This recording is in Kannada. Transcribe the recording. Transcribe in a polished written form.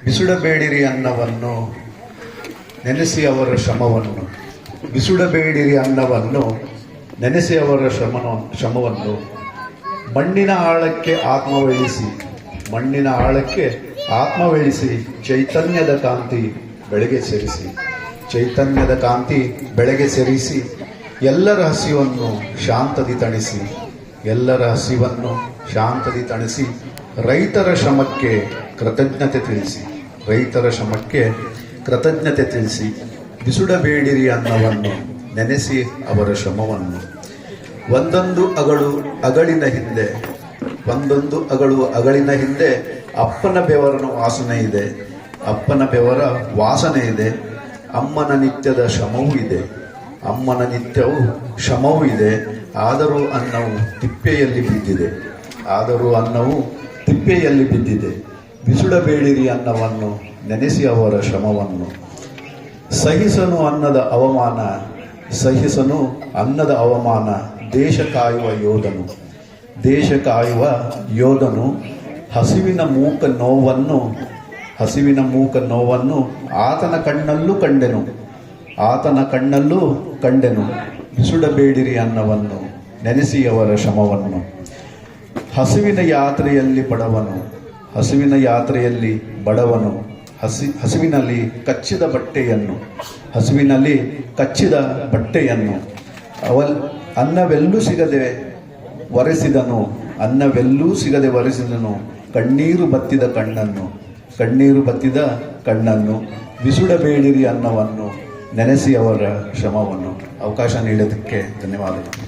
ಬಿಸುಡಬೇಡಿರಿ ಅನ್ನವನ್ನು ನೆನೆಸಿ ಅವರ ಶ್ರಮವನ್ನು, ಬಿಸುಡಬೇಡಿರಿ ಅನ್ನವನ್ನು ನೆನೆಸಿ ಅವರ ಶ್ರಮವನ್ನು ಮಣ್ಣಿನ ಆಳಕ್ಕೆ ಆತ್ಮವೆಳಿಸಿ, ಮಣ್ಣಿನ ಆಳಕ್ಕೆ ಆತ್ಮವೆಳಿಸಿ ಚೈತನ್ಯದ ಕಾಂತಿ ಬೆಳಗ್ಗೆ ಸೇರಿಸಿ, ಚೈತನ್ಯದ ಕಾಂತಿ ಬೆಳಗ್ಗೆ ಸೇರಿಸಿ ಎಲ್ಲರ ಹಸಿವನ್ನು ಶಾಂತದಿ ತಣಿಸಿ, ಎಲ್ಲರ ಹಸಿವನ್ನು ಶಾಂತದಿ ತಣಿಸಿ ರೈತರ ಶ್ರಮಕ್ಕೆ ಕೃತಜ್ಞತೆ ತಿಳಿಸಿ, ರೈತರ ಶ್ರಮಕ್ಕೆ ಕೃತಜ್ಞತೆ ತಿಳಿಸಿ ಬಿಸುಡಬೇಡಿರಿ ಅನ್ನವನ್ನು ನೆನೆಸಿ ಅವರ ಶ್ರಮವನ್ನು. ಒಂದೊಂದು ಅಗಳಿನ ಹಿಂದೆ, ಒಂದೊಂದು ಅಗಳಿನ ಹಿಂದೆ ಅಪ್ಪನ ಬೆವರನ ವಾಸನೆ ಇದೆ, ಅಪ್ಪನ ಬೆವರ ವಾಸನೆ ಇದೆ. ಅಮ್ಮನ ನಿತ್ಯದ ಶ್ರಮವೂ ಇದೆ, ಅಮ್ಮನ ನಿತ್ಯವೂ ಶ್ರಮವೂ ಇದೆ. ಆದರೂ ಅನ್ನವು ತಿಪ್ಪೆಯಲ್ಲಿ ಬಿದ್ದಿದೆ, ಆದರೂ ಅನ್ನವು ತಿಪ್ಪೆಯಲ್ಲಿ ಬಿದ್ದಿದೆ. ಬಿಸುಡಬೇಡಿರಿ ಅನ್ನವನ್ನು ನೆನೆಸಿ ಅವರ ಶ್ರಮವನ್ನು. ಸಹಿಸನು ಅನ್ನದ ಅವಮಾನ, ಸಹಿಸನು ಅನ್ನದ ಅವಮಾನ ದೇಶ ಕಾಯುವ ಯೋಧನು, ದೇಶ ಕಾಯುವ ಯೋಧನು. ಹಸಿವಿನ ಮೂಕ ನೋವನ್ನು, ಹಸಿವಿನ ಮೂಕ ನೋವನ್ನು ಆತನ ಕಣ್ಣಲ್ಲೂ ಕಂಡೆನು, ಆತನ ಕಣ್ಣಲ್ಲೂ ಕಂಡೆನು. ಬಿಸುಡಬೇಡಿರಿ ಅನ್ನವನ್ನು ನೆನೆಸಿ ಅವರ ಶ್ರಮವನ್ನು. ಹಸಿವಿನ ಯಾತ್ರೆಯಲ್ಲಿ ಬಡವನು, ಹಸಿವಿನ ಯಾತ್ರೆಯಲ್ಲಿ ಬಡವನು ಹಸಿವಿನಲ್ಲಿ ಕಚ್ಚಿದ ಬಟ್ಟೆಯನ್ನು, ಹಸಿವಿನಲ್ಲಿ ಕಚ್ಚಿದ ಬಟ್ಟೆಯನ್ನು ಅನ್ನವೆಲ್ಲೂ ಸಿಗದೆ ಒರೆಸಿದನು, ಅನ್ನವೆಲ್ಲೂ ಸಿಗದೆ ಒರೆಸಿದನು. ಕಣ್ಣೀರು ಬತ್ತಿದ ಕಣ್ಣನ್ನು, ಕಣ್ಣೀರು ಬತ್ತಿದ ಕಣ್ಣನ್ನು. ಬಿಸುಡಬೇಡಿರಿ ಅನ್ನವನ್ನು ನೆನೆಸಿ ಅವರ ಶ್ರಮವನ್ನು. ಅವಕಾಶ ನೀಡೋದಕ್ಕೆ ಧನ್ಯವಾದಗಳು.